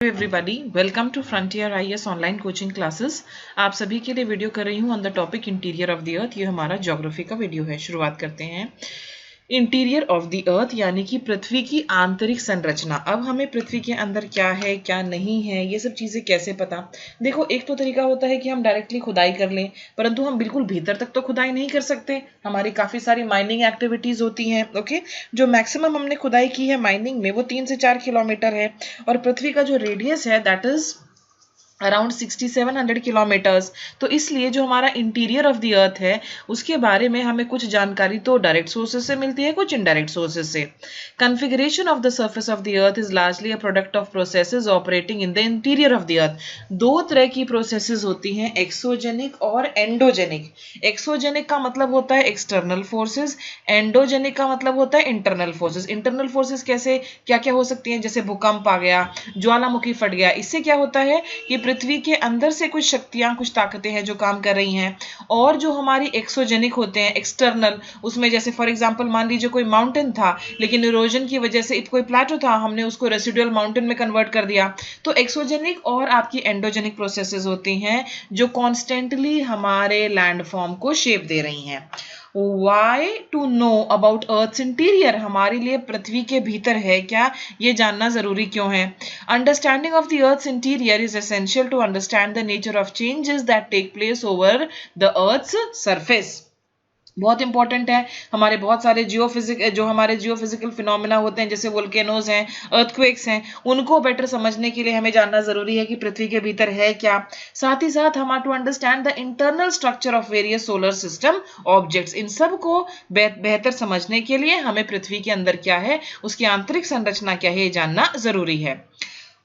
Everybody welcome to Frontier IAS online coaching classes. आप सभी के लिए वीडियो कर रही हूँ on the topic interior of the earth. ये हमारा ज्योग्राफी का वीडियो है। शुरुआत करते हैं। इंटीरियर ऑफ द अर्थ यानी कि पृथ्वी की आंतरिक संरचना। अब हमें पृथ्वी के अंदर क्या है क्या नहीं है ये सब चीजें कैसे पता। देखो, एक तो तरीका होता है कि हम डायरेक्टली खुदाई कर लें, परंतु हम बिल्कुल भीतर तक तो खुदाई नहीं कर सकते। हमारी काफी सारी माइनिंग एक्टिविटीज होती हैं। ओके, जो मैक्सिमम हमने खुदाई की है माइनिंग में वो 3 से 4 किलोमीटर है, और पृथ्वी का जो रेडियस है दैट इज अराउंड 6700 किलोमीटर्स। तो इसलिए जो हमारा इंटीरियर ऑफ द अर्थ है उसके बारे में हमें कुछ जानकारी तो डायरेक्ट सोर्सेज से मिलती है, कुछ इनडायरेक्ट सोर्सेज से। Configuration of the surface of the earth is largely a product of processes operating in the interior of the अर्थ। दो तरह की प्रोसेसेस होती हैं, एक्सोजेनिक और एंडोजेनिक। एक्सोजेनिक का मतलब होता है एक्सटर्नल फोर्सेस, एंडोजेनिक का मतलब होता है इंटरनल फोर्सेस। इंटरनल फोर्सेस कैसे क्या क्या हो सकती हैं, जैसे भूकंप आ गया, ज्वालामुखी फट गया। इससे क्या होता है कि पृथ्वी के अंदर से कुछ शक्तियां, कुछ ताकतें हैं जो काम कर रही हैं। और जो हमारी एक्सोजेनिक होते हैं एक्सटर्नल, उसमें जैसे फॉर एग्जांपल मान लीजिए कोई माउंटेन था लेकिन इरोजन की वजह से कोई प्लेटो था, हमने उसको रेसिडुअल माउंटेन में कन्वर्ट कर दिया। तो एक्सोजेनिक और आपकी एंडोजेनिक प्रोसेसेस होती हैं जो कॉन्स्टेंटली हमारे लैंडफॉर्म को शेप दे रही हैं। Why to know about Earth's interior? हमारे लिए पृथ्वी के भीतर है क्या ये जानना जरूरी क्यों है। Understanding of the Earth's interior is essential to understand the nature of changes that take place over the Earth's surface. बहुत इंपॉर्टेंट है। हमारे बहुत सारे जियोफिजिकल फिनोमेना होते हैं, जैसे वोल्केनोज हैं, अर्थक्वेक्स हैं, उनको बेटर समझने के लिए हमें जानना जरूरी है कि पृथ्वी के भीतर है क्या। साथ ही साथ हम to understand the internal structure of various solar system objects, इन सब को बेहतर समझने के लिए हमें पृथ्वी के अंदर क्या है, उसकी आंतरिक संरचना क्या है, ये जानना जरूरी है।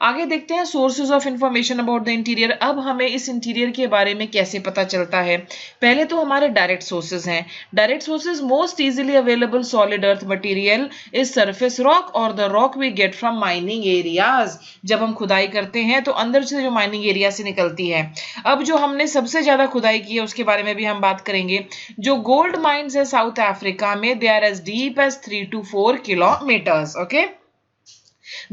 आगे देखते हैं sources of information about the interior. अब हमें इस इंटीरियर के बारे में कैसे पता चलता है। पहले तो हमारे डायरेक्ट सोर्सेज हैं। Direct sources most easily available solid earth material is surface rock और the rock we get from mining areas. जब हम खुदाई करते हैं तो अंदर से जो माइनिंग एरिया से निकलती है। अब जो हमने सबसे ज्यादा खुदाई की है उसके बारे में भी हम बात करेंगे। जो गोल्ड माइंस है साउथ अफ्रीका में, they are as deep as 3 to 4 kilometres. Okay,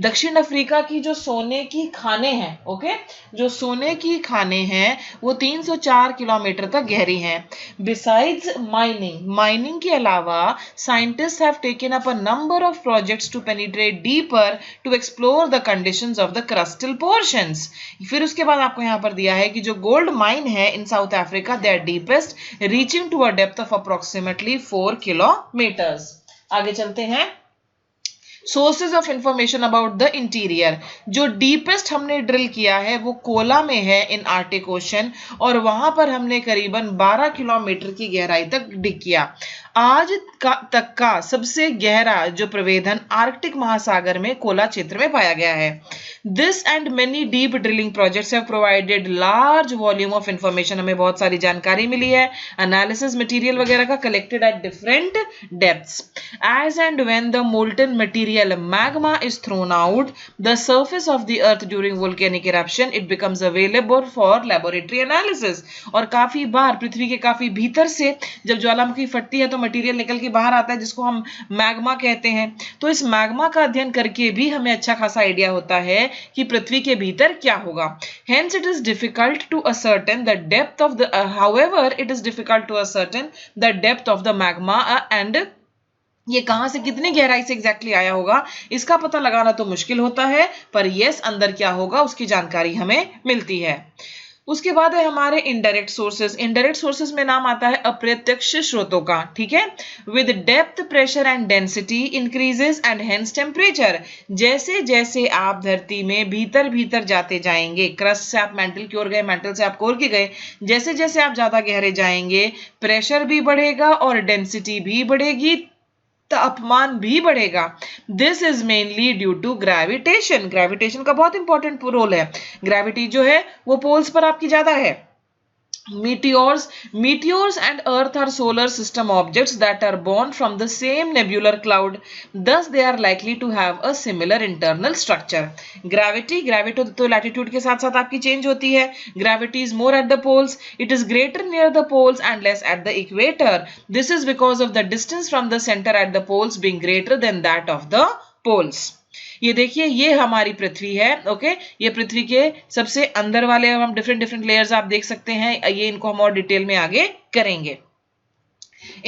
दक्षिण अफ्रीका की जो सोने की खाने हैं, ओके, जो सोने की खाने हैं वो 304 किलोमीटर तक गहरी हैं। बिसाइड्स माइनिंग के अलावा scientist have taken up a number of projects to penetrate deeper to explore the conditions of the crustal portions. फिर उसके बाद आपको यहाँ पर दिया है कि जो गोल्ड माइन है in South Africa, they are deepest reaching to a depth of approximately 4 kilometres. आगे चलते हैं। Sources of information about the interior. जो डीपेस्ट हमने ड्रिल किया है वो कोला में है इन आर्टिक ओशन, और वहां पर हमने करीबन 12 किलोमीटर की गहराई तक डिग किया। आज तक का सबसे गहरा जो प्रवेदन आर्कटिक महासागर में कोला क्षेत्र में पाया गया है। This and many deep drilling projects have provided large volume of information. हमें बहुत सारी जानकारी मिली है, एनालिसिस मटेरियल वगैरह का collected at different depths. As and when the molten material magma is thrown out the surface of the earth during volcanic eruption, it becomes available for laboratory analysis। और काफी बार पृथ्वी के काफी भीतर से जब ज्वालामुखी फटती है तो मटेरियल निकल के बाहर आता है जिसको हम मैग्मा कहते हैं। तो इस मैग्मा का अध्ययन करके भी हमें अच्छा खासा आइडिया होता है कि पृथ्वी के भीतर क्या होगा। Hence it is difficult to ascertain the depth of the however it is difficult to ascertain the depth of the magma and ये कहां से कितनी गहराई से एग्जैक्टली आया होगा इसका पता लगाना तो मुश्किल होता है, पर यस अंदर क्या होगा उसकी जानकारी हमें मिलती है। उसके बाद है हमारे इनडायरेक्ट सोर्सेज। इनडायरेक्ट सोर्सेज में नाम आता है अप्रत्यक्ष स्रोतों का, ठीक है। With depth pressure and density increases and hence temperature. जैसे जैसे आप धरती में भीतर भीतर जाते जाएंगे, क्रस्ट से आप मेंटल की ओर गए, मेंटल से आप कोर की गए, जैसे जैसे आप ज्यादा गहरे जाएंगे प्रेशर भी बढ़ेगा और डेंसिटी भी बढ़ेगी, तापमान भी बढ़ेगा। This is mainly due to gravitation. Gravitation का बहुत इंपॉर्टेंट रोल है। ग्रेविटी जो है वो पोल्स पर आपकी ज्यादा है। Meteors and Earth are solar system objects that are born from the same nebular cloud. Thus, they are likely to have a similar internal structure. Gravity तो latitude के साथ साथ आपकी change होती है. Gravity is more at the poles. It is greater near the poles and less at the equator. This is because of the distance from the center at the poles being greater than that of the poles. ये देखिए, ये हमारी पृथ्वी है। Okay, ये पृथ्वी के सबसे अंदर वाले हम डिफरेंट लेयर्स आप देख सकते हैं। ये इनको हम और डिटेल में आगे करेंगे।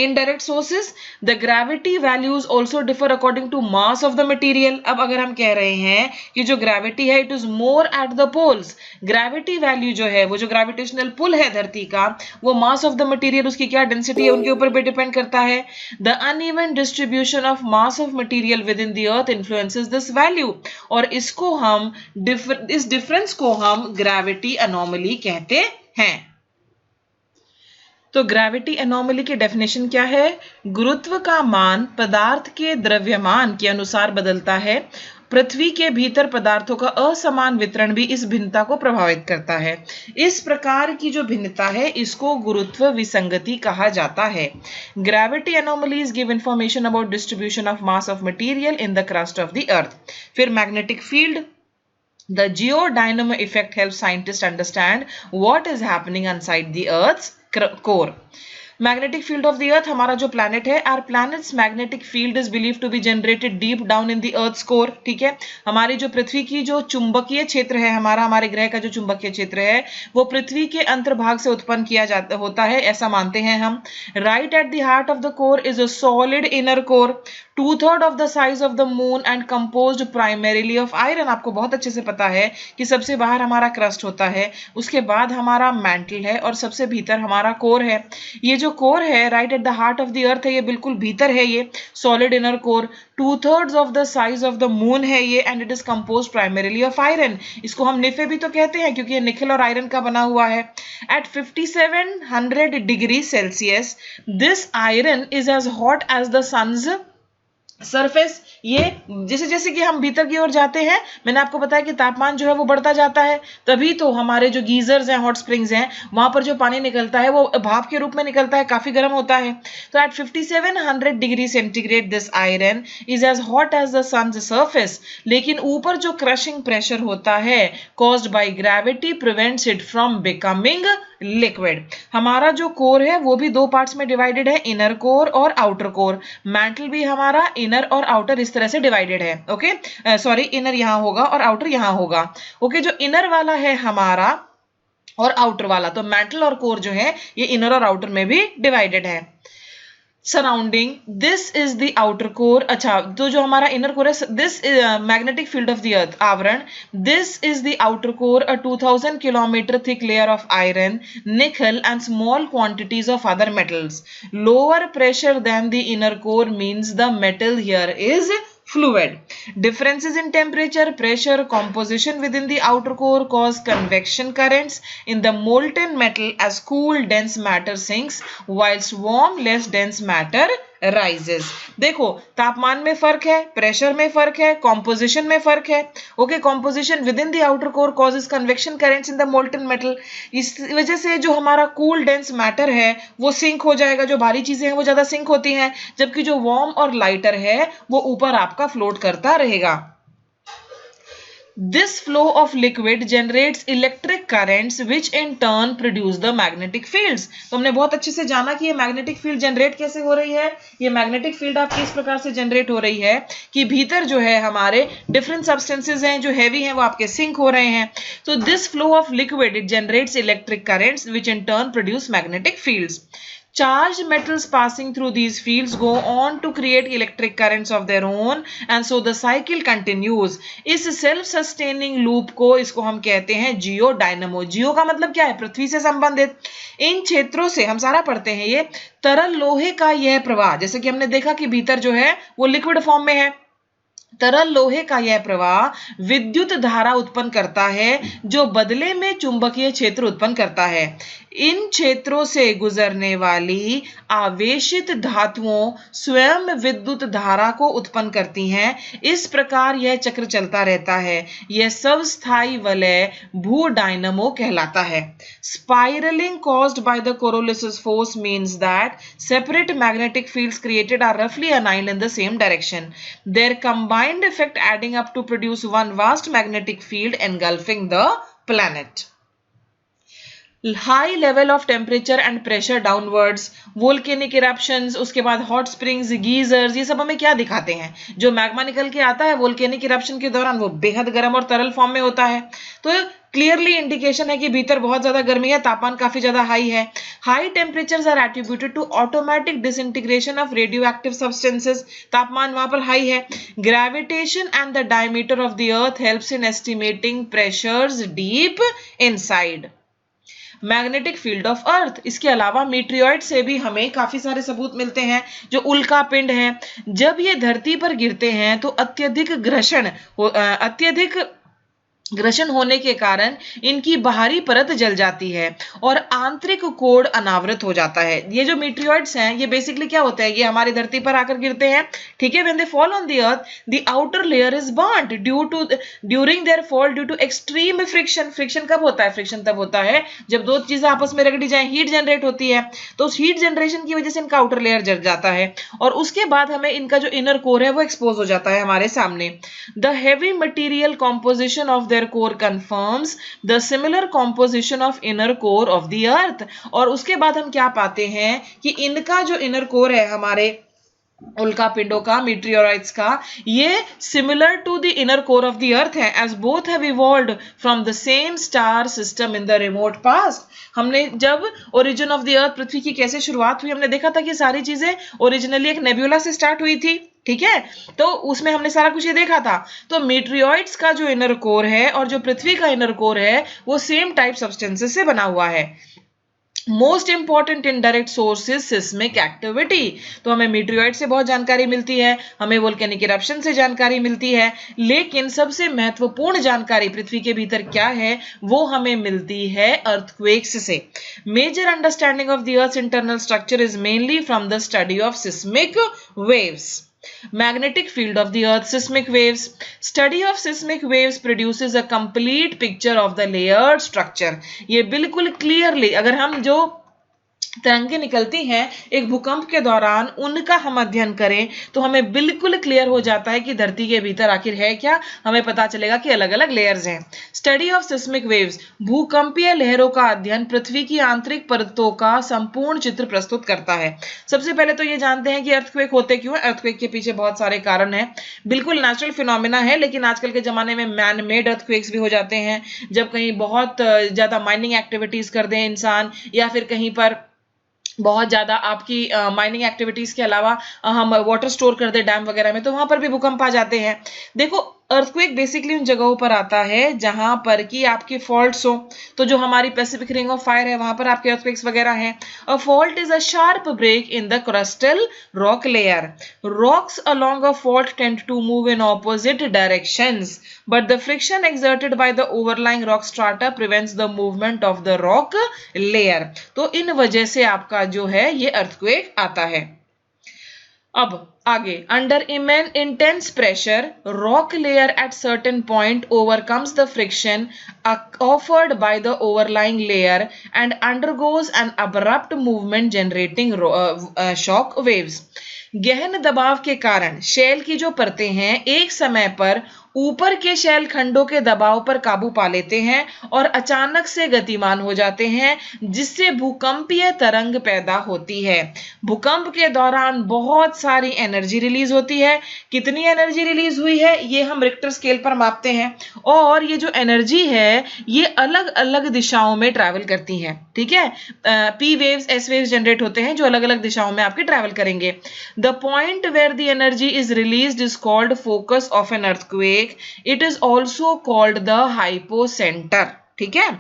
In direct sources, the gravity values also differ according to mass of the material. अब अगर हम कह रहे हैं कि जो gravity है, it is more at the poles. Gravity value जो है, वो जो gravitational pull है धरती का, वो mass of the material, उसकी क्या density है, उनके ऊपर भी depend करता है. The uneven distribution of mass of material within the earth influences this value. और इसको हम इस difference को हम gravity anomaly कहते हैं. तो ग्रेविटी एनोमली की डेफिनेशन क्या है? गुरुत्व का मान पदार्थ के द्रव्यमान के अनुसार बदलता है। पृथ्वी के भीतर पदार्थों का असमान वितरण भी इस भिन्नता को प्रभावित करता है। इस प्रकार की जो भिन्नता है, इसको गुरुत्व विसंगति कहा जाता है। Gravity anomalies give information about distribution of mass of material in the crust of the earth. फिर magnetic field, the geodynamo effect helps scientists understand what is happening inside the earth's core. Magnetic field of the earth, हमारा जो planet है, our planet's magnetic field is believed to be generated deep down in the earth's core. ठीक है, हमारी जो पृथ्वी की जो चुंबकीय क्षेत्र है, हमारे ग्रह का जो चुंबकीय क्षेत्र है, वो पृथ्वी के अंतर्भाग से उत्पन्न किया होता है, ऐसा मानते हैं हम. Right at the heart of the core is a solid inner core, 2/3 of the size of the moon and composed primarily of iron. आपको बहुत अच्छे से पता है कि सबसे बाहर हमारा क्रस्ट होता है, उसके बाद हमारा मैंटल है और सबसे भीतर हमारा कोर है. ये जो कोर है, right at the heart of the earth है, ये बिल्कुल भीतर है. ये solid inner core 2/3 of the size of the moon है ये, and it is composed primarily of iron. इसको हम निफे भी तो कहते हैं क्योंकि ये निकल और आयरन का बना हुआ है. At 5700 degree Celsius this iron is as hot as the sun's surface. ये जैसे जैसे कि हम भीतर की ओर जाते हैं, मैंने आपको बताया कि तापमान जो है वो बढ़ता जाता है, तभी तो हमारे जो गीजर्स हैं, हॉट स्प्रिंग्स हैं, वहां पर जो पानी निकलता है वो भाप के रूप में निकलता है, काफी गर्म होता है. तो at 5700 degree centigrade this iron is as hot as the sun's surface. लेकिन ऊपर जो क्रशिंग प्रेशर होता है caused by gravity prevents it from becoming liquid. हमारा जो कोर है वो भी दो पार्ट्स में डिवाइडेड है, इनर कोर और आउटर कोर. मैंटल भी हमारा इनर और आउटर इस तरह से डिवाइडेड है. ओके, सॉरी, इनर यहां होगा और आउटर यहां होगा. ओके, जो इनर वाला है हमारा और आउटर वाला, तो मैंटल और कोर जो है ये इनर और आउटर में भी डिवाइडेड है. Surrounding this is the outer core. अच्छा, तो जो हमारा इनर कोर है, this magnetic field of the earth, आवरण, this is the outer core, a 2000 kilometre thick layer of iron, nickel and small quantities of other metals. Lower pressure than the inner core means the metal here is fluid. Differences in temperature, pressure, composition within the outer core cause convection currents in the molten metal as cool dense matter sinks whilst warm less dense matter rises. देखो, तापमान में फर्क है, pressure में फर्क है, composition में फर्क है. Okay, composition with in the outer core causes convection currents in the molten metal. इस वजह से जो हमारा कूल डेंस मैटर है वो सिंक हो जाएगा, जो भारी चीजें हैं वो ज्यादा सिंक होती हैं, जबकि जो वार्म और लाइटर है वो ऊपर आपका फ्लोट करता रहेगा. This flow of liquid generates electric currents which in turn produce the magnetic fields. तो हमने बहुत अच्छे से जाना कि ये मैग्नेटिक फील्ड जनरेट कैसे हो रही है. ये मैग्नेटिक फील्ड आपकी इस प्रकार से जनरेट हो रही है कि भीतर जो है हमारे डिफरेंट सब्सटेंसेज हैं जो हैवी हैं वो आपके सिंक हो रहे हैं. तो this flow of liquid it generates electric currents which in turn produce magnetic fields. Charged metals passing through these fields go on to create electric currents of their own and so the cycle continues. इस self sustaining loop को इसको हम कहते हैं जियोडायनामो. जियो का मतलब क्या है? पृथ्वी से संबंधित. इन क्षेत्रों से हम सारा पढ़ते हैं ये तरल लोहे का यह प्रवाह, जैसे कि हमने देखा कि भीतर जो है वो लिक्विड फॉर्म में है, तरल लोहे का यह प्रवाह विद्युत धारा उत्पन्न करता है जो बदले में चुंबकीय क्षेत्र उत्पन्न करता है. इन क्षेत्रों से गुजरने वाली आवेशित धातुओं स्वयं विद्युत धारा को उत्पन्न करती हैं. इस प्रकार यह चक्र चलता रहता है. यह सब स्थायी वलय भू डायनामो कहलाता है. Spiralling caused by the Coriolis force means that separate magnetic fields created are रफली aligned in the same direction. Their combined effect adding up to produce one vast magnetic field engulfing the planet. High level of temperature and pressure downwards, volcanic eruptions, उसके बाद hot springs, geysers, ये सब हमें क्या दिखाते हैं? जो magma निकल के आता है वोल्केनिक इरप्शन के दौरान वो बेहद गर्म और तरल फॉर्म में होता है। तो क्लियरली इंडिकेशन है कि भीतर बहुत ज्यादा गर्मी है, तापमान काफी ज्यादा हाई है। High temperatures are attributed to automatic disintegration of radioactive substances, तापमान वहां पर हाई है। Gravitation and the diameter of the earth helps in estimating pressures deep inside. Magnetic field of earth, इसके अलावा मीटियोइड से भी हमें काफी सारे सबूत मिलते हैं। जो उल्का पिंड है, जब ये धरती पर गिरते हैं तो अत्यधिक घर्षण होने के कारण इनकी बाहरी परत जल जाती है और आंतरिक कोड अनावृत हो जाता है। ये जो मीटियोइड्स हैं ये बेसिकली क्या होता है, ये हमारी धरती पर आकर गिरते हैं, ठीक है। When they fall on the earth the outer layer is burned during their fall due to extreme friction. Friction कब होता है? फ्रिक्शन तब होता है जब दो चीजें आपस में रगड़ी जाए, हीट जनरेट होती है। तो उस हीट जनरेशन की वजह से इनका आउटर लेयर जल जाता है और उसके बाद हमें इनका जो इनर कोर है वो एक्सपोज हो जाता है हमारे सामने। The heavy material composition of their core confirms the similar composition of inner core of the earth। और उसके बाद हम क्या पाते हैं कि इनका जो इनर कोर है हमारे उल्का पिंडों का, मीटियोराइट्स का, ये similar to the inner core of the earth है, as both have evolved from the same star system in the remote past. हमने जब ओरिजिन ऑफ द अर्थ, पृथ्वी की कैसे शुरुआत हुई, हमने देखा था कि सारी चीजें ओरिजिनली एक नेब्यूला से स्टार्ट हुई थी, ठीक है। तो उसमें हमने सारा कुछ ये देखा था। तो मीटियोइड्स का जो इनर कोर है और जो पृथ्वी का इनर कोर है वो सेम टाइप सब्सटेंसेस से बना हुआ है। Most important indirect source is seismic activity. तो हमें मीटियोइड से बहुत जानकारी मिलती है, हमें वोल्केनिक इरप्शन से जानकारी मिलती है, लेकिन सबसे महत्वपूर्ण जानकारी पृथ्वी के भीतर क्या है वो हमें मिलती है अर्थक्वेक्स से। Major understanding of the earth's internal structure is mainly from the study of seismic waves. Magnetic field of the earth, seismic waves. Study of seismic waves produces a complete picture of the layered structure। ये बिल्कुल clearly अगर हम जो तरंगे निकलती हैं एक भूकंप के दौरान उनका हम अध्ययन करें तो हमें बिल्कुल क्लियर हो जाता है कि धरती के भीतर आखिर है क्या। हमें पता चलेगा कि अलग अलग लेयर्स हैं। स्टडी ऑफ सिस्मिक वेव्स, भूकंपीय लहरों का अध्ययन पृथ्वी की आंतरिक परतों का संपूर्ण चित्र प्रस्तुत करता है। सबसे पहले तो ये जानते हैं कि अर्थक्वेक होते क्यों हैं। अर्थक्वेक के पीछे बहुत सारे कारण हैं, बिल्कुल नेचुरल फिनोमिना है, लेकिन आजकल के जमाने में मैन मेड अर्थक्वेक्स भी हो जाते हैं। जब कहीं बहुत ज्यादा माइनिंग एक्टिविटीज कर दें इंसान, या फिर कहीं पर बहुत ज्यादा आपकी माइनिंग एक्टिविटीज के अलावा हम वाटर स्टोर कर दे डैम वगैरह में, तो वहां पर भी भूकंप आ जाते हैं। देखो अर्थक्वेक बेसिकली उन जगहों पर आता है जहां पर कि आपके फॉल्ट्स हो। तो जो हमारी पैसिफिक रिंग ऑफ फायर है वहां पर आपके अर्थक्वेक्स वगैरह हैं। A fault is a sharp break in the crustal rock layer. Rocks along a fault tend to move in opposite directions, but the friction exerted by the overlying rock strata prevents the movement of the rock layer. तो इन वजह से आपका जो है ये earthquake आता है। अब आगे, under intense pressure rock layer at certain point overcomes the friction offered by the overlying layer and undergoes an abrupt movement generating shock waves. गहन दबाव के कारण शेल की जो परतें हैं एक समय पर ऊपर के शैल खंडों के दबाव पर काबू पा लेते हैं और अचानक से गतिमान हो जाते हैं, जिससे भूकंपीय तरंग पैदा होती है। भूकंप के दौरान बहुत सारी एनर्जी रिलीज होती है। कितनी एनर्जी रिलीज हुई है ये हम रिक्टर स्केल पर मापते हैं, और ये जो एनर्जी है ये अलग अलग दिशाओं में ट्रैवल करती है, ठीक है। P waves, S waves generate होते हैं जो अलग अलग दिशाओं में आपके ट्रैवल करेंगे। The point where the energy is released is called focus of an earthquake. It is also called the hypocenter, ठीक है।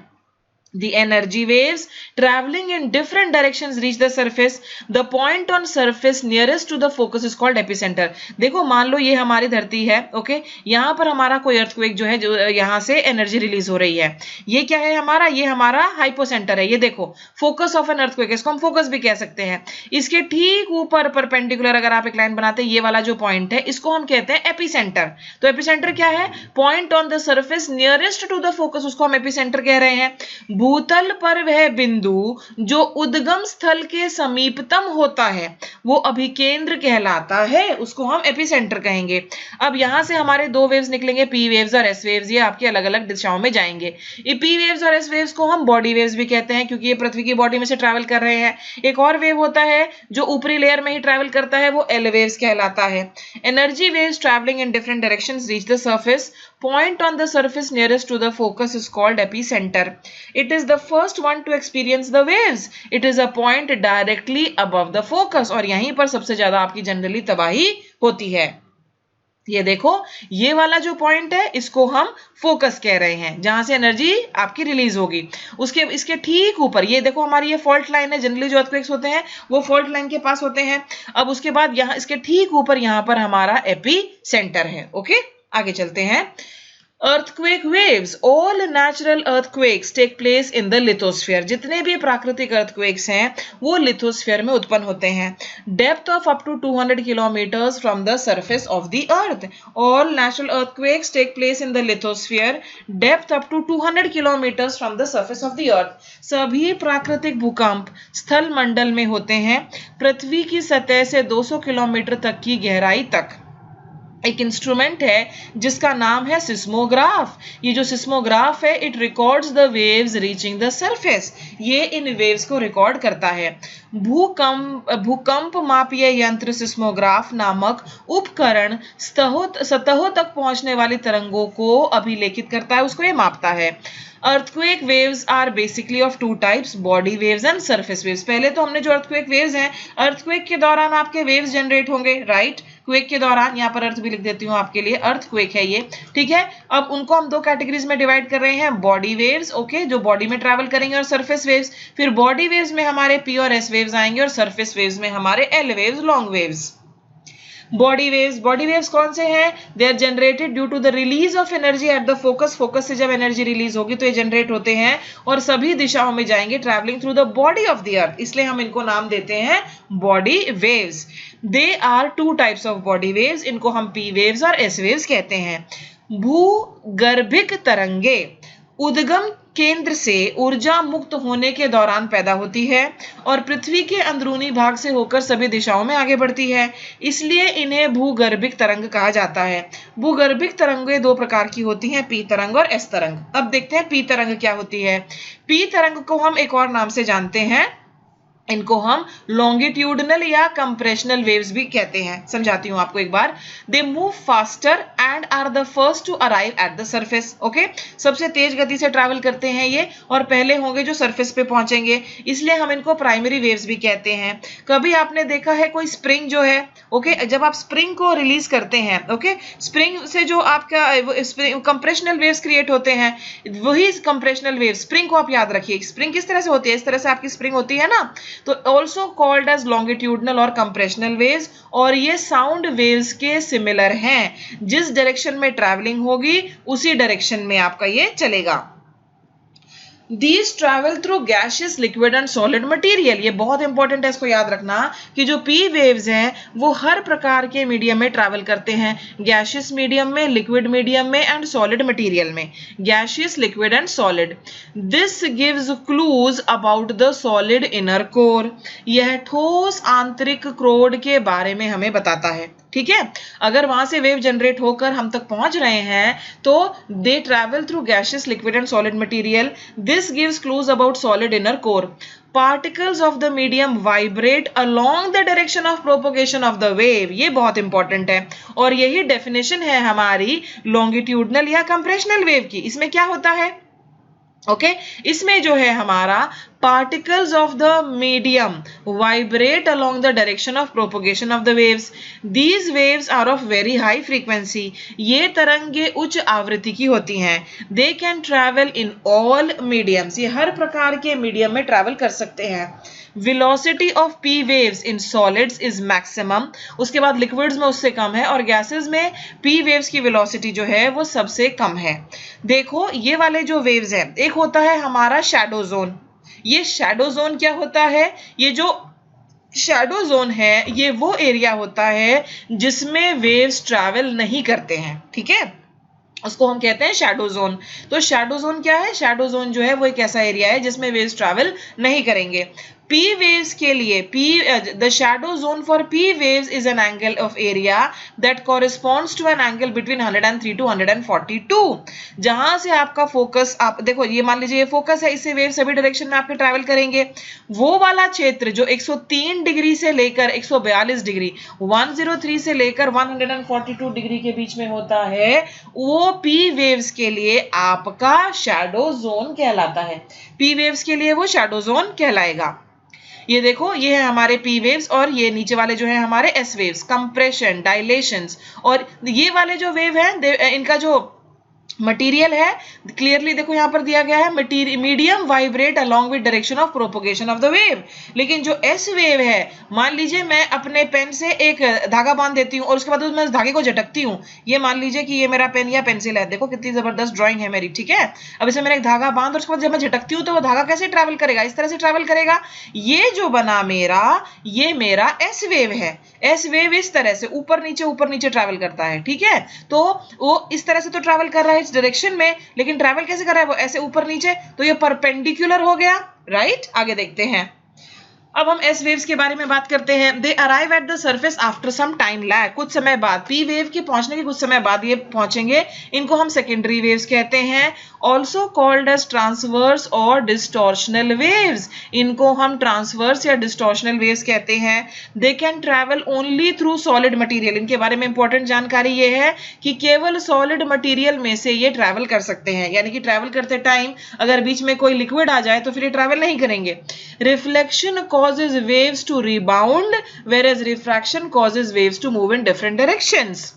The energy waves traveling in different directions reach the surface. The point on surface nearest to the focus is called epicenter। देखो मान लो ये हमारी धरती है, okay. यहाँ पर हमारा कोई अर्थक्वेक जो है, जो यहाँ से एनर्जी रिलीज हो रही है, ये क्या है हमारा, ये हमारा हाइपोसेंटर है। ये देखो फोकस ऑफ एन अर्थक्वेक, इसको हम फोकस भी कह सकते हैं। इसके ठीक ऊपर परपेंडिकुलर अगर आप एक लाइन बनाते हैं, ये वाला जो पॉइंट है इसको हम कहते हैं एपिसेंटर। तो एपिसेंटर क्या है? Point on the surface nearest to the focus, उसको हम एपिसेंटर कह रहे हैं। भूतल पर वह बिंदु जो उद्गम स्थल के समीपतम होता है वो अभिकेंद्र कहलाता है, उसको हम एपिसेंटर कहेंगे। अब यहां से हमारे दो वेव्स निकलेंगे, पी वेव्स और एस वेव्स, ये आपकी अलग अलग दिशाओं में जाएंगे। ये पी वेव्स और एस वेव्स को हम बॉडी वेव्स भी कहते हैं क्योंकि ये पृथ्वी की बॉडी में से ट्रैवल कर रहे हैं। एक और वेव होता है जो ऊपरी लेयर में ही ट्रैवल करता है, वो एल वेव्स कहलाता है। Energy waves travelling in different directions reach the surface, point on the surface nearest to the focus is called epicenter. It is the first one to experience the waves. It is a point directly above the focus और यहीं पर सबसे ज्यादा आपकी generally तबाही होती है। ये देखो, ये वाला जो पॉइंट है इसको हम फोकस कह रहे हैं, जहां से एनर्जी आपकी रिलीज होगी। उसके इसके ठीक ऊपर ये देखो, हमारी ये फॉल्ट लाइन है, जनरली जो अर्थक्वेक्स होते हैं वो फॉल्ट लाइन के पास होते हैं। अब उसके बाद यहाँ इसके ठीक ऊपर यहाँ पर हमारा एपी सेंटर है। ओके, आगे चलते हैं। Earthquake waves, all natural earthquakes take place in the lithosphere. जितने भी प्राकृतिक earthquakes हैं वो lithosphere में उत्पन्न होते हैं। Depth of up to 200 kilometers from the surface of the earth. All natural earthquakes take place in the lithosphere. Depth up to 200 kilometers from the surface of the earth. सभी प्राकृतिक भूकंप स्थल मंडल में होते हैं, पृथ्वी की सतह से 200 किलोमीटर तक की गहराई तक। एक इंस्ट्रूमेंट है जिसका नाम है सिस्मोग्राफ। ये जो सिस्मोग्राफ है, it records the waves reaching the surface, ये इन वेव्स को रिकॉर्ड करता है। भूकंप मापीय यंत्र सिस्मोग्राफ नामक उपकरण सतहों तक पहुंचने वाली तरंगों को अभिलेखित करता है, उसको ये मापता है। Earthquake waves are basically of two types, body waves and surface waves. पहले तो हमने जो earthquake waves हैं, earthquake के दौरान आपके waves generate होंगे, right? क्वेक के दौरान, यहाँ पर अर्थ भी लिख देती हूँ आपके लिए, earthquake है ये, ठीक है। अब उनको हम दो कैटेगरीज में डिवाइड कर रहे हैं, बॉडी वेव्स, ओके, जो बॉडी में ट्रैवल करेंगे, और सरफेस वेव्स। फिर बॉडी वेव्स में हमारे पी और एस वेव्स आएंगे और सरफेस वेव्स में हमारे L waves, long waves. Body waves कौन से हैं? They are generated due to the release of energy at the focus. Focus से जब एनर्जी रिलीज होगी तो ये जनरेट होते हैं और सभी दिशाओं में जाएंगे, travelling through the body of the earth, इसलिए हम इनको नाम देते हैं body waves. They are two types of body waves, इनको हम पी वेव्स और एस वेव्स कहते हैं। भूगर्भिक तरंगे उद्गम केंद्र से ऊर्जा मुक्त होने के दौरान पैदा होती है और पृथ्वी के अंदरूनी भाग से होकर सभी दिशाओं में आगे बढ़ती है, इसलिए इन्हें भूगर्भिक तरंग कहा जाता है। भूगर्भिक तरंगें दो प्रकार की होती हैं, पी तरंग और एस तरंग। अब देखते हैं पी तरंग क्या होती है। पी तरंग को हम एक और नाम से जानते हैं, इनको हम लॉन्गिट्यूडनल या कंप्रेशनल वेव्स भी कहते हैं। समझाती हूं आपको एक बार। They move faster and are the first to arrive at the surface. Okay, सबसे तेज गति से ट्रैवल करते हैं ये और पहले होंगे जो सरफेस पे पहुंचेंगे, इसलिए हम इनको प्राइमरी वेव्स भी कहते हैं। कभी आपने देखा है कोई स्प्रिंग जो है, ओके, जब आप स्प्रिंग को रिलीज करते हैं, ओके, स्प्रिंग से जो आपका कंप्रेशनल वेव्स क्रिएट होते हैं, वही कंप्रेशनल वेव, स्प्रिंग को आप याद रखिए। स्प्रिंग किस तरह से होती है? इस तरह से आपकी स्प्रिंग होती है ना, तो ऑल्सो कॉल्ड एज लॉन्गिट्यूडनल और कंप्रेशनल वेव्स, और ये साउंड वेव्स के सिमिलर हैं। जिस डायरेक्शन में ट्रैवलिंग होगी उसी डायरेक्शन में आपका ये चलेगा। These travel through gaseous, liquid and solid material. ये बहुत इंपॉर्टेंट है, इसको याद रखना कि जो पी वेव्स हैं वो हर प्रकार के मीडियम में ट्रैवल करते हैं, गैशियस मीडियम में, लिक्विड मीडियम में एंड सॉलिड मटेरियल में। Gaseous, liquid and solid. This gives clues about the solid inner core. यह ठोस आंतरिक क्रोड के बारे में हमें बताता है, ठीक है। अगर वहां से वेव जनरेट होकर हम तक पहुंच रहे हैं तो दे travel through gaseous, liquid and solid material. This gives clues about solid inner core. Particles of the medium vibrate along the direction of propagation of the wave. ये बहुत इंपॉर्टेंट है और यही डेफिनेशन है हमारी लॉन्गिट्यूडनल या कंप्रेशनल वेव की। इसमें क्या होता है? ओके, इसमें जो है हमारा particles of the medium vibrate along the direction of propagation of the waves. These waves are of very high frequency. ये तरंगे उच्च आवृत्ति की होती हैं। They can travel in all mediums. ये हर प्रकार के मीडियम में ट्रैवल कर सकते हैं। Velocity of P waves in solids is maximum. उसके बाद लिक्विड्स में उससे कम है और गैसेस में P waves की वेलोसिटी जो है वो सबसे कम है। देखो ये वाले जो वेव्स हैं, एक होता है हमारा शैडो जोन। ये शैडो जोन क्या होता है? ये जो शैडो जोन है ये वो एरिया होता है जिसमें वेव्स ट्रैवल नहीं करते हैं, ठीक है। उसको हम कहते हैं शैडो जोन। तो शैडो जोन क्या है? शैडो जोन जो है वो एक ऐसा एरिया है जिसमें वेव्स ट्रैवल नहीं करेंगे। P waves के लिए the shadow zone for P waves is an angle of area that corresponds to an angle between 103 to 142। जहां से आपका फोकस, आप देखो ये मान लीजिए ये फोकस है, इससे वेव सभी डायरेक्शन में आपके ट्रैवल करेंगे। वो वाला क्षेत्र जो 103 डिग्री से लेकर 142 डिग्री, 103 से लेकर 142 डिग्री के बीच में होता है, वो P वेव्स के लिए आपका शैडो जोन कहलाता है। P वेव्स के लिए वो शैडो जोन कहलाएगा। ये देखो, ये है हमारे P वेव्स और ये नीचे वाले जो है हमारे S वेव्स, कंप्रेशन, डायलेशंस। और ये वाले जो वेव है इनका जो मटेरियल है, क्लियरली देखो यहां पर दिया गया है, medium vibrate along with direction of propagation of the wave. लेकिन जो एस वेव है, मान लीजिए मैं अपने पेन से एक धागा बांध देती हूं और उसके बाद मैं उस धागे को झटकती हूं। ये मान लीजिए कि ये मेरा पेन या पेंसिल है, देखो कितनी जबरदस्त ड्राइंग है मेरी, ठीक है। अब इसे मैंने एक धागा बांध और उसके बाद जब मैं झटकती हूं तो वो धागा कैसे ट्रैवल करेगा? इस तरह से ट्रैवल करेगा। ये जो बना ये मेरा एस वेव है। एस वेव इस तरह से ऊपर नीचे ट्रैवल करता है, ठीक है। तो वो इस तरह से तो ट्रैवल कर रहा है इस डायरेक्शन में, लेकिन ट्रैवल कैसे कर रहा है? वो ऐसे ऊपर नीचे, तो ये परपेंडिकुलर हो गया, राइट। आगे देखते हैं। अब हम एस वेव्स के बारे में बात करते हैं। They arrive at the surface after some time lag, कुछ समय बाद, पी वेव के पहुंचने के कुछ समय बाद ये पहुंचेंगे। इनको हम सेकेंडरी वेव्स कहते हैं, ऑल्सो कॉल्ड एज ट्रांसवर्स और डिस्टॉर्शनल वेव्स। इनको हम ट्रांसवर्स या डिस्टॉर्शनल वेव्स कहते हैं। They can travel only through solid material. इनके बारे में इंपॉर्टेंट जानकारी ये है कि केवल सॉलिड मटेरियल में से ये ट्रैवल कर सकते हैं, यानी कि ट्रैवल करते टाइम अगर बीच में कोई लिक्विड आ जाए तो फिर ये ट्रैवल नहीं करेंगे। Reflection causes waves to rebound, whereas refraction causes waves to move in different directions.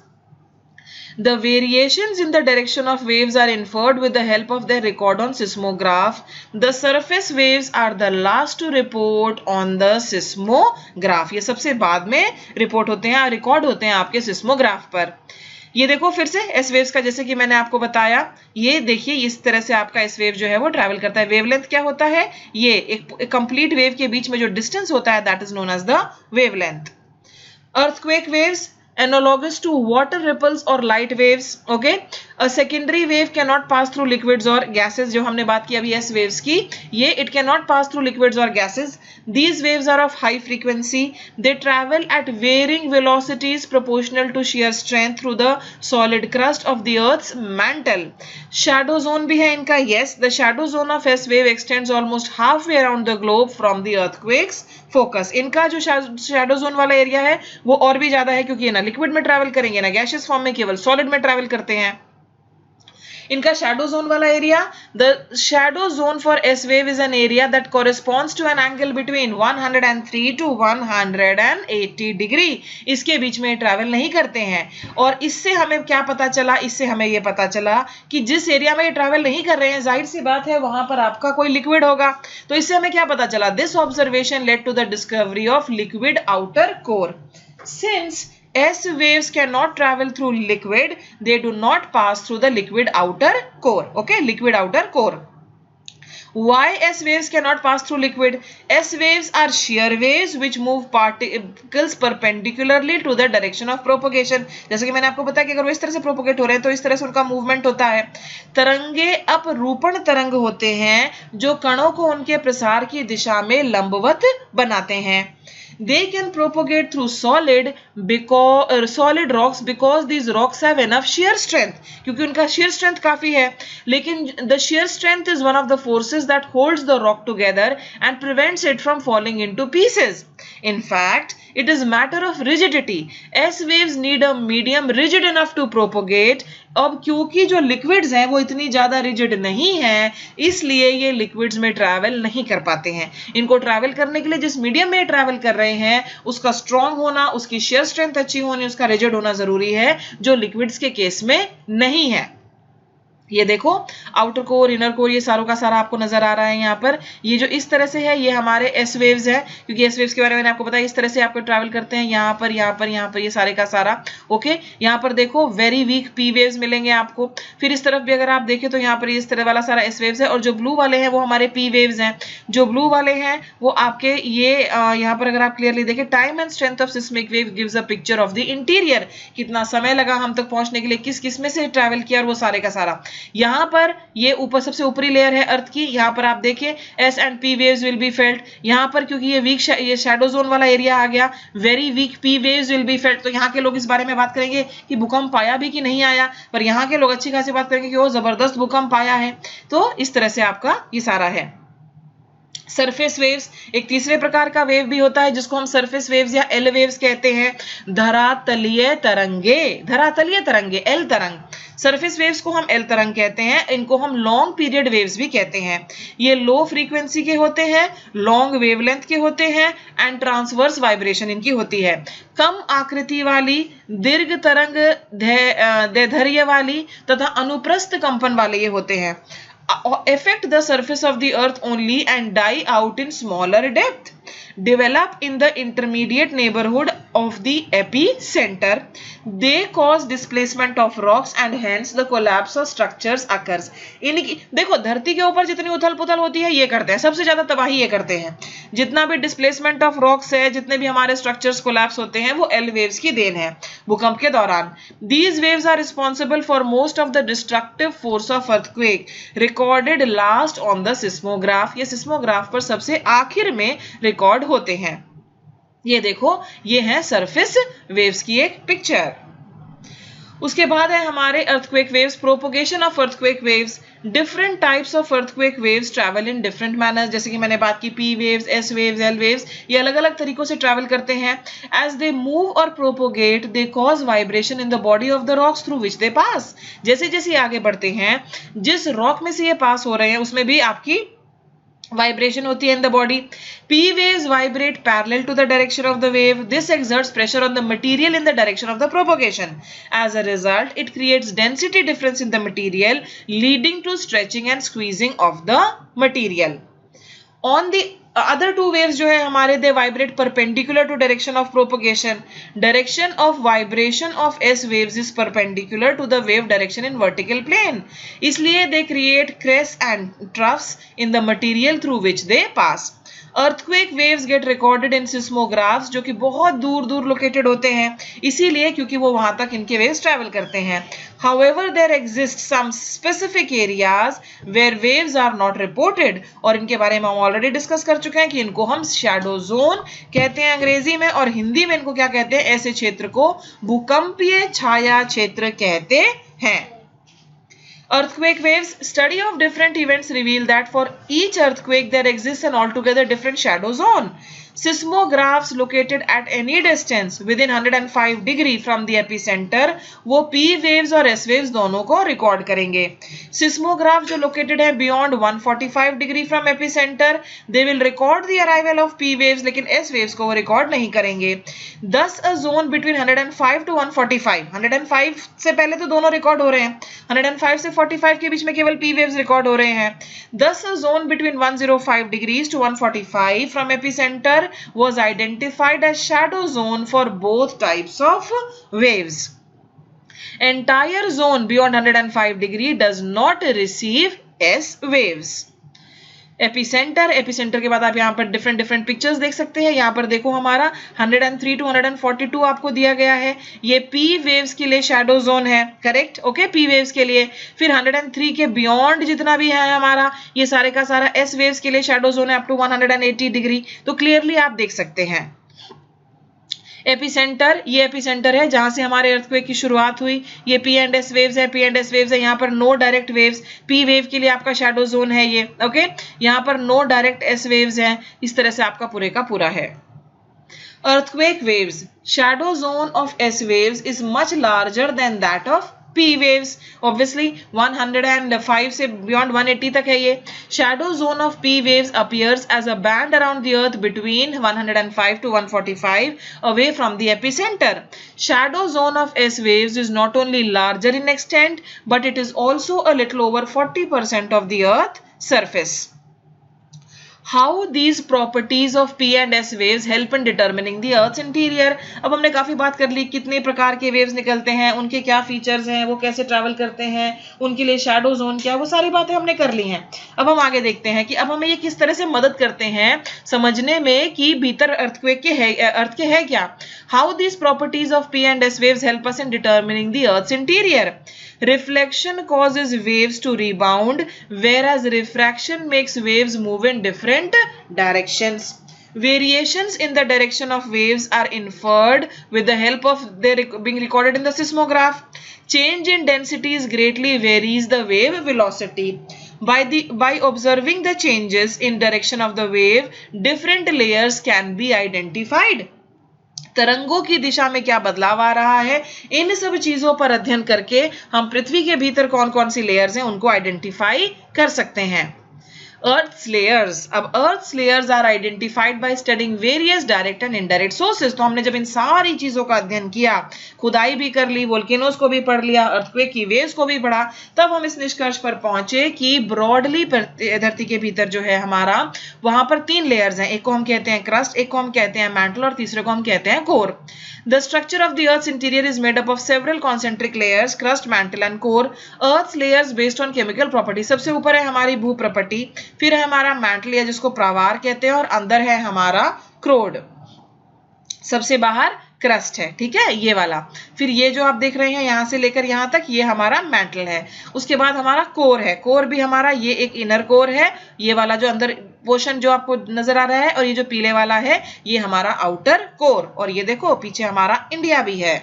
The variations in the direction of waves are inferred with the help of their record on seismograph. The surface waves are the last to report on the seismograph. ये सबसे बाद में report होते हैं, record होते हैं आपके seismograph पर। ये देखो फिर से एस वेव्स का, जैसे कि मैंने आपको बताया, ये देखिए इस तरह से आपका एस वेव जो है वो ट्रैवल करता है। वेवलेंथ क्या होता है? ये एक कंप्लीट वेव के बीच में जो डिस्टेंस होता है, that is known as the wavelength. Earthquake waves analogous to water ripples or light waves, okay. A secondary wave cannot pass through liquids or gases, जो हमने बात की अभी एस वेव्स की, ये it cannot pass through liquids or gases. These waves are of high frequency. They travel at varying velocities proportional to shear strength through the solid crust of the earth's mantle. Shadow zone भी है इनका, yes. The shadow zone of S wave extends almost halfway around the globe from the earthquake's focus. इनका जो shadow zone वाला area है वो और भी ज्यादा है, क्योंकि ये ना लिक्विड में ट्रैवल करेंगे ना गैसियस फॉर्म में, केवल सॉलिड में ट्रैवल करते हैं। इनका शैडो जोन वाला area, the shadow zone for S wave is an area that corresponds to an angle between 103 to 180 degree. इसके बीच में ट्रैवल नहीं करते हैं। और इससे हमें क्या पता चला? इससे हमें ये पता चला कि जिस एरिया में ये ट्रैवल नहीं कर रहे हैं, जाहिर सी बात है वहां पर आपका कोई लिक्विड होगा। तो इससे हमें क्या पता चला? This observation led to the discovery of liquid outer core. Since S waves cannot travel through liquid, they do not pass through the liquid outer core, okay, liquid outer core. Why S waves cannot pass through liquid? S waves are shear waves which move particles perpendicularly to the direction of propagation. जैसे कि मैंने आपको बताया कि अगर वो इस तरह से प्रोपोगेट हो रहे हैं तो इस तरह से उनका मूवमेंट होता है। तरंगे अपरूपण तरंग होते हैं जो कणों को उनके प्रसार की दिशा में लंबवत बनाते हैं। They can propagate through solid rocks because these rocks have enough shear strength, क्योंकि उनका shear strength काफी है। लेकिन the shear strength is one of the forces that holds the rock together and prevents it from falling into pieces. In fact, it is matter of rigidity. S waves need a medium rigid enough to propagate. अब क्योंकि जो liquids हैं वो इतनी ज्यादा rigid नहीं है, इसलिए ये लिक्विड्स में ट्रैवल नहीं कर पाते हैं। इनको ट्रैवल करने के लिए जिस मीडियम में ट्रैवल कर रहे हैं उसका स्ट्रॉन्ग होना, उसकी शेयर स्ट्रेंथ अच्छी होनी, उसका रिजिड होना जरूरी है, जो लिक्विड्स के केस में नहीं है। ये देखो आउटर कोर, इनर कोर, ये सारों का सारा आपको नजर आ रहा है यहाँ पर। ये जो इस तरह से है ये हमारे एस वेव्स है, क्योंकि एस वेव्स के बारे में मैंने आपको बताया इस तरह से आपको ट्रैवल करते हैं यहाँ पर यहाँ पर यहाँ पर, ये सारे का सारा। ओके, यहाँ पर देखो वेरी वीक पी वेव्स मिलेंगे आपको। फिर इस तरफ भी अगर आप देखें तो यहाँ पर इस तरह वाला सारा एस वेव्स है, और जो ब्लू वाले हैं वो हमारे पी वेव्स हैं। जो ब्लू वाले हैं वो आपके ये यहाँ पर अगर आप क्लियरली देखें, time and strength of seismic wave gives a picture of the interior, कितना समय लगा हम तक पहुंचने के लिए, किस किस में से ट्रैवल किया, और वो सारे का सारा। यहाँ पर ये ऊपर सबसे ऊपरी लेयर है अर्थ की, यहाँ पर आप देखिए S and P waves will be felt. यहाँ पर क्योंकि ये वीक ये शैडो जोन वाला एरिया आ गया, very weak P waves will be felt. तो यहाँ के लोग इस बारे में बात करेंगे कि भूकंप आया भी कि नहीं आया, पर यहाँ के लोग अच्छी खासी बात करेंगे कि वो जबरदस्त भूकंप आया है। तो इस तरह से आपका ये सारा है। सरफेस वेव्स एक तीसरे प्रकार का वेव भी होता है जिसको हम सरफेस वेव्स या एल वेव्स कहते हैं। धरातलीय तरंगे, धरातलीय तरंगे एल तरंग, सरफेस वेव्स को हम एल तरंग कहते हैं। इनको हम लॉन्ग पीरियड वेव्स भी कहते हैं। ये लो फ्रीक्वेंसी के होते हैं, लॉन्ग वेवलेंथ के होते हैं, एंड ट्रांसवर्स वाइब्रेशन इनकी होती है। कम आकृति वाली, दीर्घ तरंग दैर्ध्य वाली तथा अनुप्रस्थ कंपन वाले ये होते हैं। Affect the surface of the earth only and die out in smaller depth, develop in the intermediate neighborhood of the epicenter, they cause displacement of rocks and hence the collapse of structures occurs। इनकी देखो धरती के ऊपर जितनी उथल पुथल होती है ये करते हैं, सबसे ज्यादा तबाही ये करते हैं। जितना भी डिस्प्लेसमेंट ऑफ रॉक्स है, जितने भी हमारे स्ट्रक्चर्स कोलैप्स होते हैं, वो एल वेव्स की देन है भूकंप के दौरान। These waves are responsible for most of the destructive force of earthquake recorded last on the seismograph। ये सिस्मोग्राफ पर सबसे आखिर में रिकॉर्ड होते हैं। ये देखो ये है सरफेस वेव्स की एक पिक्चर। उसके बाद है हमारे earthquake waves, propagation of earthquake waves. Different types of earthquake waves travel in different manners. जैसे कि मैंने बात की P waves, S waves, L waves, ये अलग अलग तरीकों से ट्रैवल करते हैं। एज दे मूव और propagate they cause vibration in the body of the rocks through which they pass. जैसे जैसे आगे बढ़ते हैं, जिस रॉक में से ये पास हो रहे हैं उसमें भी आपकी वाइब्रेशन होती है इन the body. P waves vibrate parallel to the direction of the wave. This exerts pressure on the material in the direction of the propagation. As a result, it creates density difference in the material, leading to stretching and squeezing of the material. On the other two waves जो है हमारे, they vibrate perpendicular to direction of propagation. Direction of vibration of S waves is perpendicular to the wave direction in vertical plane. इसलिए they create crests and troughs in the material through which they pass. Earthquake waves get recorded in seismographs, जो कि बहुत दूर दूर located होते हैं, इसीलिए क्योंकि वो वहां तक इनके वेव्स ट्रैवल करते हैं। However there exist some specific areas where waves are not reported, और इनके बारे में हम ऑलरेडी डिस्कस कर चुके हैं कि इनको हम शैडो जोन कहते हैं अंग्रेजी में, और हिंदी में इनको क्या कहते हैं, ऐसे क्षेत्र को भूकंपीय छाया क्षेत्र कहते हैं। Earthquake waves, study of different events reveal that for each earthquake there exists an altogether different shadow zone. Seismographs located at any distance within 105 degree from the epicenter वो P waves और S waves दोनों को record करेंगे। Seismographs जो located है beyond 145 degree from epicenter, they will record the arrival of P waves, लेकिन S waves को वो रिकॉर्ड नहीं करेंगे। Thus a zone between 105 to 145, 105 से पहले तो दोनों रिकॉर्ड हो रहे हैं, 105 से 45 के बीच में केवल P waves रिकॉर्ड हो रहे हैं। Thus a zone between 105 degrees to 145 from epicenter was identified as shadow zone for both types of waves. Entire zone beyond 105 degree does not receive S waves. Epicentre, epicentre के बाद आप यहाँ पर different pictures देख सकते हैं। यहाँ पर देखो हमारा 103 to 142 आपको दिया गया है, ये पी वेव्स के लिए शैडो जोन है, करेक्ट, ओके, पी वेव्स के लिए। फिर 103 के बियॉन्ड जितना भी है हमारा, ये सारे का सारा एस वेव्स के लिए शैडो जोन है अप टू 180 डिग्री। तो क्लियरली आप देख सकते हैं एपिसेंटर, ये एपिसेंटर है जहां से हमारे अर्थक्वेक की शुरुआत हुई। ये पी एंड एस वेव्स है, पी एंड एस वेव्स है। यहाँ पर no direct waves, P wave के लिए आपका शैडो जोन है ये, ओके। यहाँ पर नो डायरेक्ट एस वेव्स हैं। इस तरह से आपका पूरे का पूरा है। Earthquake waves, shadow zone of S waves is much larger than that of P waves, obviously 105 से beyond 180 तक है ये. Shadow zone of P waves appears as a band around the earth between 105 to 145 away from the epicenter. Shadow zone of S waves is not only larger in extent, but it is also a little over 40% of the earth surface. How these properties of P and S waves help in determining the Earth's interior. अब हमने काफी बात कर ली कितने प्रकार के waves निकलते हैं, उनके क्या फीचर्स हैं, वो कैसे ट्रैवल करते हैं, उनके लिए शैडो जोन क्या, वो सारी बातें हमने कर ली हैं. अब हम आगे देखते हैं कि अब हमें ये किस तरह से मदद करते हैं समझने में कि भीतर अर्थ के है क्या. How these properties of P and S waves help us in determining the Earth's interior. Reflection causes waves to rebound, whereas refraction makes waves move in different directions. Variations in the direction of waves are inferred with the help of their being recorded in the seismograph. Change in densities greatly varies the wave velocity. By observing the changes in direction of the wave, different layers can be identified. तरंगों की दिशा में क्या बदलाव आ रहा है, इन सब चीजों पर अध्ययन करके हम पृथ्वी के भीतर कौन कौन सी लेयर्स हैं उनको आइडेंटिफाई कर सकते हैं. Earth's layers. अब Earth's layers are identified by studying various direct and indirect sources. तो हमने जब इन सारी चीजों का अध्ययन किया, खुदाई भी कर ली, वोल्केनोस को भी पढ़ लिया, अर्थक्वेक की वेव्स को भी पढ़ा, तब हम इस निष्कर्ष पर पहुंचे कि ब्रॉडली धरती के भीतर जो है हमारा, वहां पर 3 लेयर्स हैं. एक को हम कहते हैं क्रस्ट, एक को हम कहते हैं मैंटल और तीसरे को हम कहते हैं core. The structure of the Earth's interior is made up of several concentric layers, crust, mantle and core. Earth's layers based on chemical properties. सबसे ऊपर है हमारी भू प्रॉपर्टी, फिर है हमारा मैंटल या जिसको प्रावार कहते हैं, और अंदर है हमारा क्रोड. सबसे बाहर क्रस्ट है, ठीक है, ये वाला. फिर ये जो आप देख रहे हैं यहां से लेकर यहां तक, ये हमारा मैंटल है. उसके बाद हमारा कोर है. कोर भी हमारा ये एक इनर कोर है, ये वाला जो अंदर पोर्शन जो आपको नजर आ रहा है, और ये जो पीले वाला है ये हमारा आउटर कोर. और ये देखो पीछे हमारा इंडिया भी है.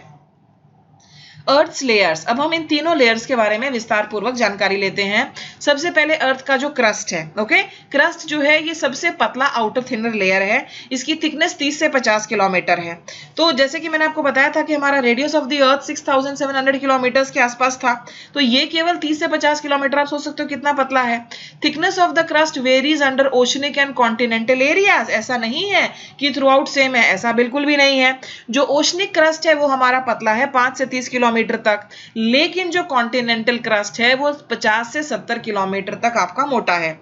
अर्थ लेयर्स. अब हम इन तीनों लेयर्स के बारे में विस्तार पूर्वक जानकारी लेते हैं. सबसे पहले अर्थ का जो क्रस्ट है, ओके, क्रस्ट जो है ये सबसे पतला आउटर थिनर लेयर है. इसकी थिकनेस 30 से 50 किलोमीटर है. तो जैसे कि मैंने आपको बताया था कि हमारा radius of the earth 6700 kilometre के आसपास था, तो ये केवल 30 से 50 किलोमीटर. आप सोच सकते हो कितना पतला है. Thickness of the crust varies under oceanic and continental areas. ऐसा नहीं है कि थ्रू आउट सेम है, ऐसा बिल्कुल भी नहीं है. जो ओशनिक क्रस्ट है वो हमारा पतला है 5 से 30 किलोमीटर तक, लेकिन जो कॉन्टिनेंटल क्रस्ट है वो 50 से 70 किलोमीटर तक आपका मोटा है.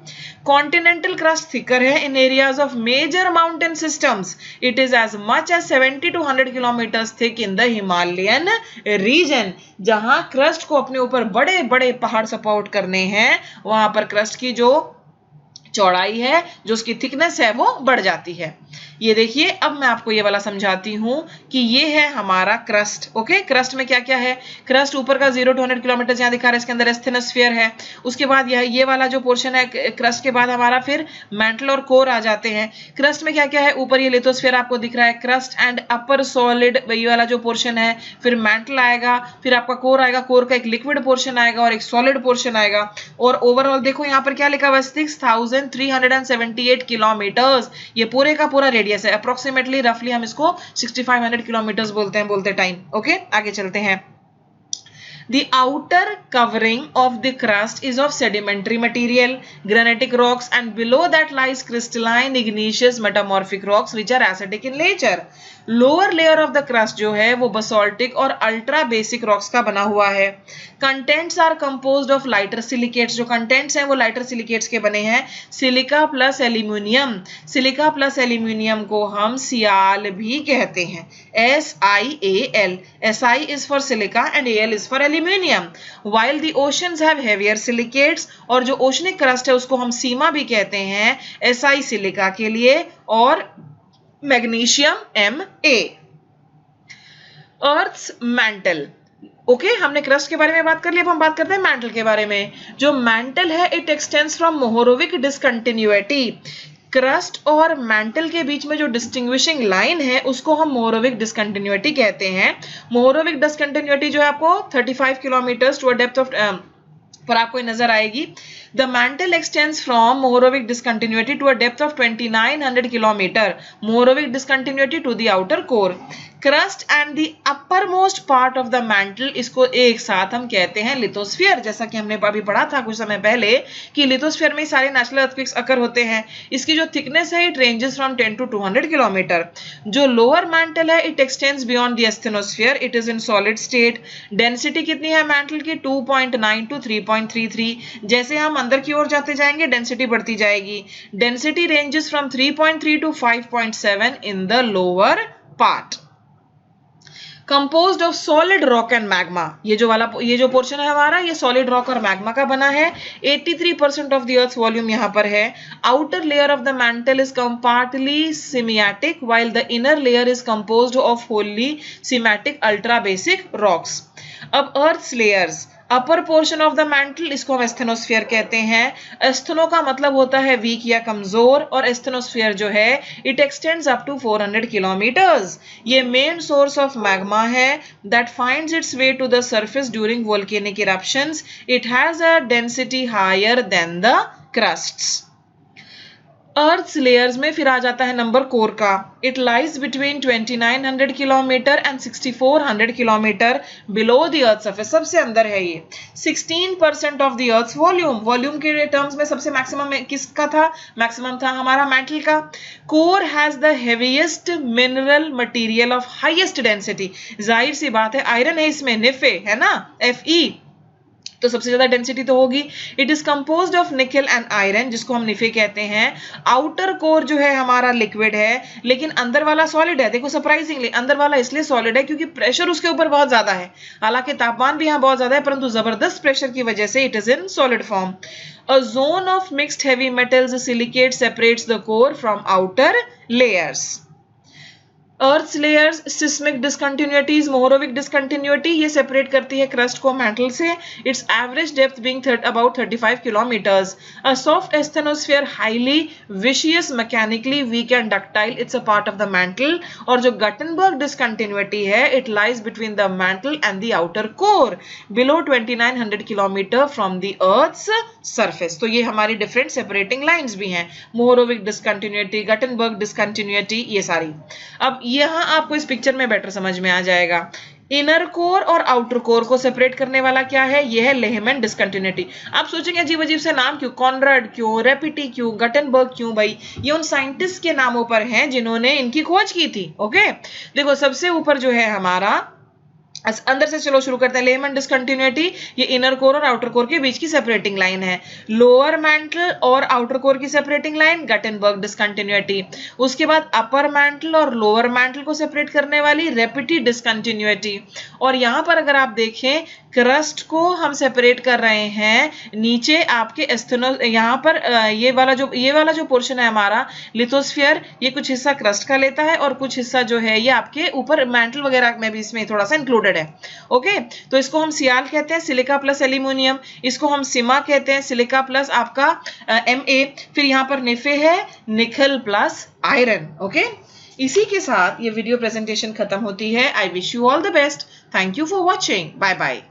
कॉन्टिनेंटल क्रस्ट थिकर है in areas of major mountain systems. It is as much as 70 to 100 kilometre thick in the Himalayan region. जहां क्रस्ट को अपने ऊपर बड़े बड़े पहाड़ सपोर्ट करने हैं, वहां पर क्रस्ट की जो चौड़ाई है, जो उसकी थिकनेस है, वो बढ़ जाती है. ये देखिए, अब मैं आपको ये वाला समझाती हूं कि ये है हमारा क्रस्ट. ओके, क्रस्ट में क्या क्या है. क्रस्ट ऊपर का 0 to 100 किलोमीटर यहां दिखा रहा है, इसके अंदर एस्थेनोस्फीयर है. उसके बाद ये वाला जो पोर्शन है क्रस्ट के बाद हमारा फिर मैंटल और कोर आ जाते हैं. क्रस्ट में क्या क्या है, ऊपर ये लिथोस्फीयर आपको दिख रहा है, क्रस्ट एंड अपर सॉलिड ये वाला जो पोर्शन है, फिर मैंटल आएगा, फिर आपका कोर आएगा, कोर का एक लिक्विड पोर्शन आएगा और एक सॉलिड पोर्शन आएगा. और ओवरऑल देखो यहाँ पर क्या लिखा हुआ है, 6378 किलोमीटर. ये पूरे का पूरा रेडियस है. अप्रोक्सीमेटली रफली हम इसको 6500 किलोमीटर बोलते हैं बोलते टाइम. ओके, आगे चलते हैं. The outer covering of the crust is of sedimentary material, granitic rocks, and below that lies crystalline, igneous, metamorphic rocks which are acidic in nature. Lower layer of the crust जो है वो basaltic और ultra basic rocks का बना हुआ है. Contents are composed of lighter silicates. जो contents हैं वो lighter silicates के बने हैं. Silica plus aluminium. Silica plus aluminium को हम सियाल भी कहते हैं. SiAl. Si is for silica and Al is for aluminium. While the oceans have heavier silicates, और जो oceanic crust है उसको हम सीमा भी कहते हैं, Si सिलिका के लिए और magnesium Ma. Earth's mantle. Okay, हमने क्रस्ट के बारे में बात कर ली, अब हम बात करते हैं मैंटल के बारे में. जो मैंटल है it extends from Mohorovicic discontinuity. Crust और मैंटल के बीच में जो डिस्टिंग्विशिंग लाइन है उसको हम मोहोरोविक डिसकंटिन्यूटी कहते हैं. मोहोरोविक डिसकंटिन्यूटी जो है आपको 35 kilometre to a depth of पर आपको नजर आएगी. The mantle extends from Mohorovic discontinuity to a depth of 2900 kilometer. Mohorovic discontinuity to the outer core. Crust and the upper most part of the mantle, इसको एक साथ हम कहते हैं लिथोस्फीयर। जैसा कि हमने अभी पढ़ा था कुछ समय पहले कि लिथोस्फीयर में सारे नेचुरल अर्थक्वेक्स अकर होते हैं। इसकी जो थिकनेस है it ranges from 10 to 200 kilometre. जो लोअर मैंटल है it x tends beyond the asthenosphere, it is in solid state. Density कितनी है मैंटल की? 2.9 to 3.33। जैसे हम अंदर की ओर जाते जाएंगे डेंसिटी बढ़ती जाएगी। Density ranges from 3.3 to 5.7 in the lower part. Composed of solid rock and magma, ये जो पोर्शन है हमारा ये सॉलिड रॉक और मैग्मा का बना है। 83% ऑफ द अर्थ वॉल्यूम यहाँ पर है। Outer layer of the mantle is partly simatic while the inner layer is composed of wholly simatic ultra basic rocks. अब earth's layers, upper portion of the mantle, इसको हम asthenosphere कहते हैं। एस्थेनो का मतलब होता है वीक या कमजोर, और एस्थेनोस्फीयर जो है it extends up to 400 kilometres. ये मेन सोर्स ऑफ मैग्मा है that finds its way to the surface during volcanic eruptions. It has a density higher than the crusts. Earth layers में फिर आ जाता है नंबर कोर का। It lies between 2900 kilometre and 6400 kilometre below the earth surface, सबसे अंदर है ये। 16% ऑफ द अर्थ वॉल्यूम के टर्म्स में सबसे मैक्सिमम किसका था? मैक्सिमम था हमारा मैंटल का। Core has the heaviest mineral material of highest density, जाहिर सी बात है आयरन है इसमें, निफे है ना, Fe, तो सबसे ज्यादा डेंसिटी तो होगी। इट इज कंपोज्ड ऑफ निकल एंड आयरन, जिसको हम निफे कहते हैं। आउटर कोर जो है हमारा लिक्विड है, लेकिन अंदर वाला सॉलिड है। देखो सरप्राइजिंगली अंदर वाला इसलिए सॉलिड है क्योंकि प्रेशर उसके ऊपर बहुत ज्यादा है। हालांकि तापमान भी यहाँ बहुत ज्यादा है, परंतु जबरदस्त प्रेशर की वजह से it is in solid form. A zone of mixed heavy metals silicate separates the core from outer layers. Earth layers, seismic discontinuities, Mohorovicic discontinuity, ये सेपरेट करती है क्रस्ट को मैंटल से। Its average depth being about 35 kilometres. A soft asthenosphere highly विशियस, mechanically weak and ductile, it's a part of the mantle. और जो Gutenberg discontinuity है it lies between the mantle and the outer core below 2900 kilometre from the earth's surface. तो ये हमारी different separating lines भी हैं, मोहरोविक discontinuity, Gutenberg discontinuity, ये सारी। अब यहां आपको इस पिक्चर में बेटर समझ में आ जाएगा। इनर कोर और आउटर कोर को सेपरेट करने वाला क्या है? यह है लेहमैन डिसकंटिन्यूटी। आप सोचेंगे अजीब अजीब से नाम क्यों, कॉनराड क्यों, रेपिटी क्यों, गटनबर्ग क्यों? भाई ये उन साइंटिस्ट के नामों पर हैं जिन्होंने इनकी खोज की थी। ओके, देखो सबसे ऊपर जो है हमारा, अंदर से चलो शुरू करते हैं। लेहमैन डिसकंटिन्यूटी, ये इनर कोर और आउटर कोर के बीच की सेपरेटिंग लाइन है। लोअर मैंटल और आउटर कोर की सेपरेटिंग लाइन गटनबर्ग डिसकंटिन्यूटी। उसके बाद अपर मैंटल और लोअर मैंटल को सेपरेट करने वाली रेपिटी डिसकंटिन्यूटी। और यहां पर अगर आप देखें क्रस्ट को हम सेपरेट कर रहे हैं नीचे आपके एस्थेनो, यहां पर ये वाला जो पोर्शन है हमारा लिथोस्फीयर, ये कुछ हिस्सा क्रस्ट का लेता है और कुछ हिस्सा जो है ये आपके ऊपर मैंटल वगैरह में भी इसमें थोड़ा सा इंक्लूडेड है। ओके, तो इसको हम सियाल कहते हैं, सिलिका प्लस एल्यूमिनियम। इसको हम सिमा कहते हैं, सिलिका प्लस आपका Ma। फिर यहां पर निफे है, निकल प्लस आयरन। ओके, इसी के साथ ये वीडियो प्रेजेंटेशन खत्म होती है। I wish you all the best. Thank you for watching. Bye bye.